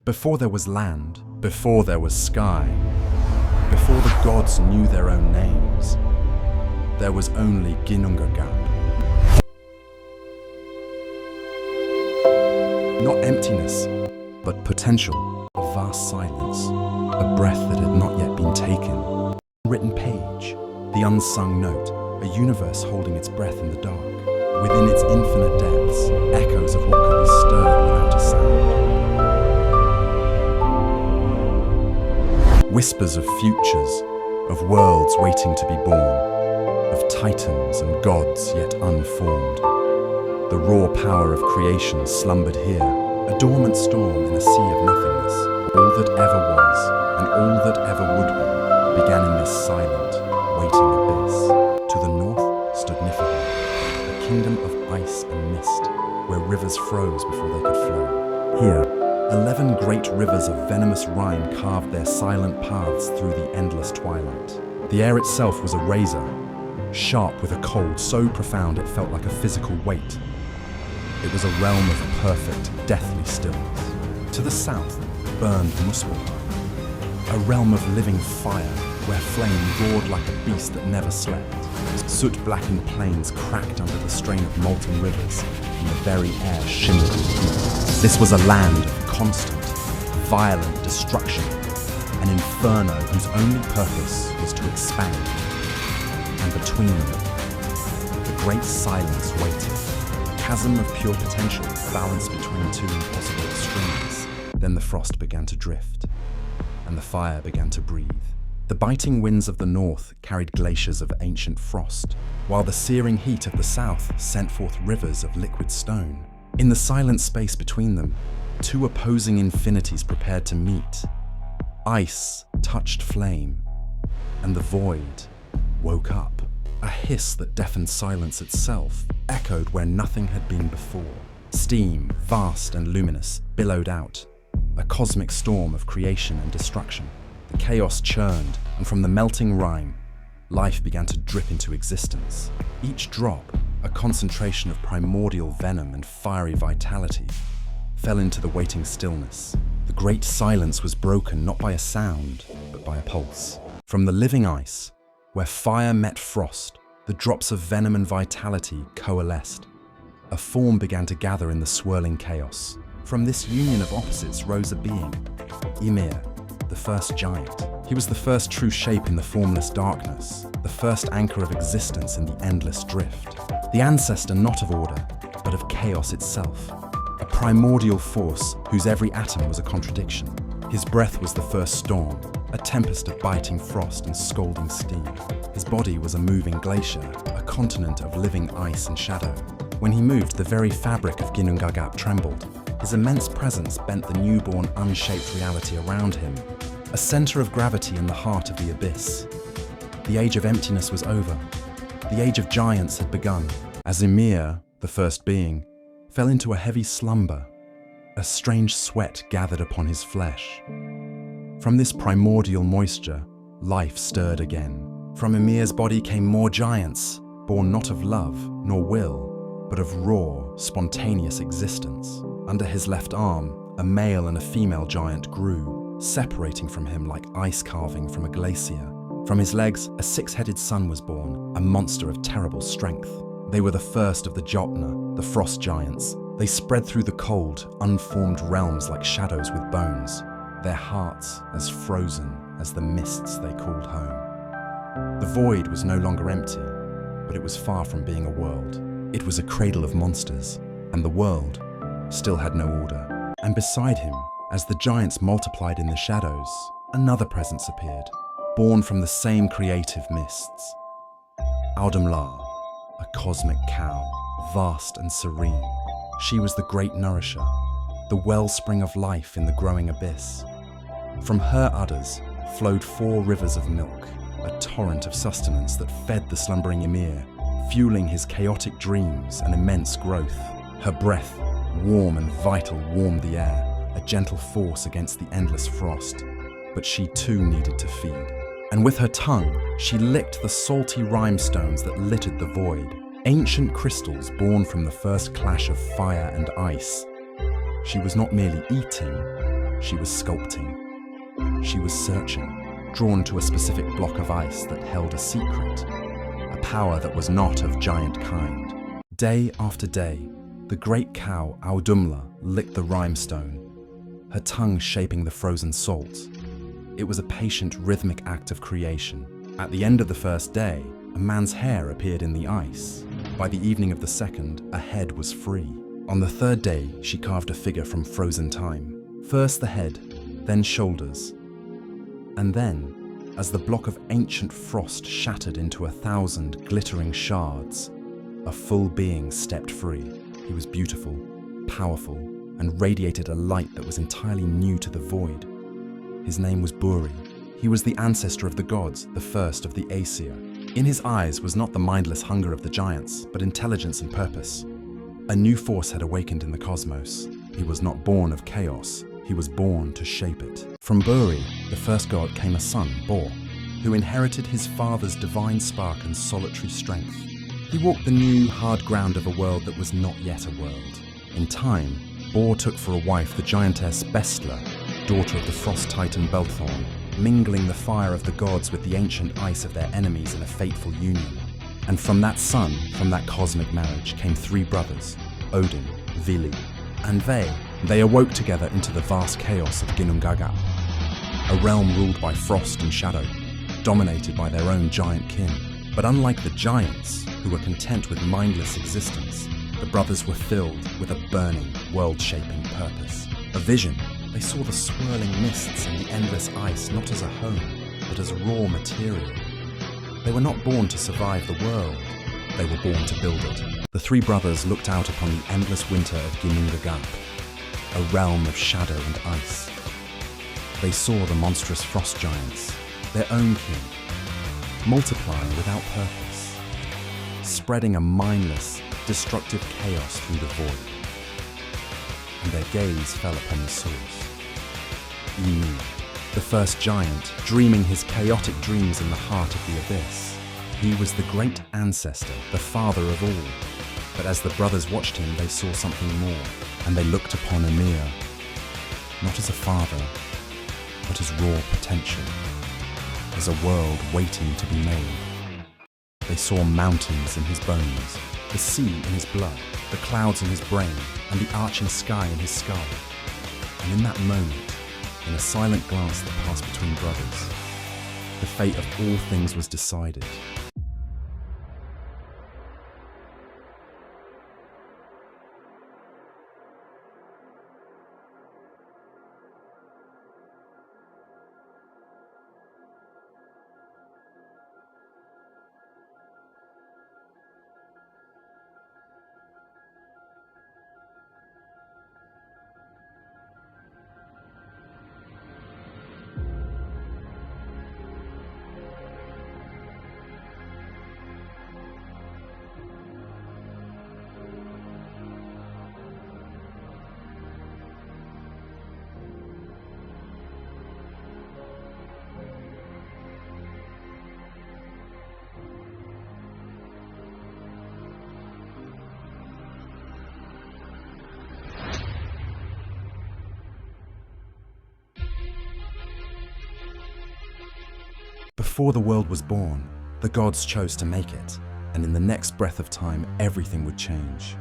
Before there was land, before there was sky, before the gods knew their own names, there was only Ginnungagap. Not emptiness, but potential, a vast silence, a breath that had not yet been taken, a written page, the unsung note, a universe holding its breath in the dark. Within its infinite depths, echoes of what could be stirred without a sound. Whispers of futures, of worlds waiting to be born, of titans and gods yet unformed. The raw power of creation slumbered here, a dormant storm in a sea of nothingness. All that ever was, and all that ever would be, began in this silent, waiting abyss. To the north stood Niflheim, a kingdom of ice and mist, where rivers froze before they could flow. Here, 11 great rivers of venomous rime carved their silent paths through the endless twilight. The air itself was a razor, sharp with a cold so profound it felt like a physical weight. It was a realm of perfect, deathly stillness. To the south burned Muspelheim, a realm of living fire where flame roared like a beast that never slept. Soot-blackened plains cracked under the strain of molten rivers, and the very air shimmered with heat. This was a land of constant, violent destruction, an inferno whose only purpose was to expand. And between them, the great silence waited, a chasm of pure potential balanced between two impossible extremes. Then the frost began to drift, and the fire began to breathe. The biting winds of the north carried glaciers of ancient frost, while the searing heat of the south sent forth rivers of liquid stone. In the silent space between them, two opposing infinities prepared to meet. Ice touched flame, and the void woke up. A hiss that deafened silence itself echoed where nothing had been before. Steam, vast and luminous, billowed out, a cosmic storm of creation and destruction. The chaos churned, and from the melting rime, life began to drip into existence. Each drop, a concentration of primordial venom and fiery vitality, fell into the waiting stillness. The great silence was broken not by a sound, but by a pulse. From the living ice, where fire met frost, the drops of venom and vitality coalesced. A form began to gather in the swirling chaos. From this union of opposites rose a being, Ymir, the first giant. He was the first true shape in the formless darkness, the first anchor of existence in the endless drift. The ancestor not of order, but of chaos itself. A primordial force whose every atom was a contradiction. His breath was the first storm, a tempest of biting frost and scalding steam. His body was a moving glacier, a continent of living ice and shadow. When he moved, the very fabric of Ginnungagap trembled. His immense presence bent the newborn, unshaped reality around him, a center of gravity in the heart of the abyss. The age of emptiness was over. The age of giants had begun. As Ymir, the first being, fell into a heavy slumber, a strange sweat gathered upon his flesh. From this primordial moisture, life stirred again. From Ymir's body came more giants, born not of love nor will, but of raw, spontaneous existence. Under his left arm, a male and a female giant grew, separating from him like ice carving from a glacier. From his legs, a six-headed son was born, a monster of terrible strength. They were the first of the Jotnar, the frost giants. They spread through the cold, unformed realms like shadows with bones, their hearts as frozen as the mists they called home. The void was no longer empty, but it was far from being a world. It was a cradle of monsters, and the world still had no order. And beside him, as the giants multiplied in the shadows, another presence appeared, born from the same creative mists. Audumlar, a cosmic cow, vast and serene. She was the great nourisher, the wellspring of life in the growing abyss. From her udders flowed 4 rivers of milk, a torrent of sustenance that fed the slumbering Ymir, fueling his chaotic dreams and immense growth. Her breath, warm and vital, warmed the air, a gentle force against the endless frost. But she too needed to feed. And with her tongue, she licked the salty rhinestones that littered the void, ancient crystals born from the first clash of fire and ice. She was not merely eating, She was sculpting. She was searching, drawn to a specific block of ice that held a secret, a power that was not of giant kind. Day after day, the great cow Audumla licked the rhinestone, her tongue shaping the frozen salt. It was a patient, rhythmic act of creation. At the end of the first day, a man's hair appeared in the ice. By the evening of the second, a head was free. On the third day, she carved a figure from frozen time. First the head, then shoulders. And then, as the block of ancient frost shattered into 1,000 glittering shards, a full being stepped free. He was beautiful, powerful, and radiated a light that was entirely new to the void. His name was Buri. He was the ancestor of the gods, the first of the Aesir. In his eyes was not the mindless hunger of the giants, but intelligence and purpose. A new force had awakened in the cosmos. He was not born of chaos, he was born to shape it. From Buri, the first god, came a son, Bor, who inherited his father's divine spark and solitary strength. He walked the new, hard ground of a world that was not yet a world. In time, Bor took for a wife the giantess Bestla, daughter of the frost titan Belthorn, mingling the fire of the gods with the ancient ice of their enemies in a fateful union. And from that son, from that cosmic marriage, came 3 brothers, Odin, Vili, and they awoke together into the vast chaos of Ginnungagap, a realm ruled by frost and shadow, dominated by their own giant kin. But unlike the giants, who were content with mindless existence, the brothers were filled with a burning, world-shaping purpose. A vision. They saw the swirling mists and the endless ice not as a home, but as raw material. They were not born to survive the world, they were born to build it. The 3 brothers looked out upon the endless winter of Ginnungagap, a realm of shadow and ice. They saw the monstrous frost giants, their own kin, multiplying without purpose, spreading a mindless, destructive chaos through the void. And their gaze fell upon the source. Ymir, the first giant, dreaming his chaotic dreams in the heart of the abyss. He was the great ancestor, the father of all. But as the brothers watched him, they saw something more, and they looked upon Ymir, not as a father, but as raw potential, as a world waiting to be made. They saw mountains in his bones, the sea in his blood, the clouds in his brain, and the arching sky in his skull. And in that moment, in a silent glance that passed between brothers, the fate of all things was decided. Before the world was born, the gods chose to make it, and in the next breath of time, everything would change.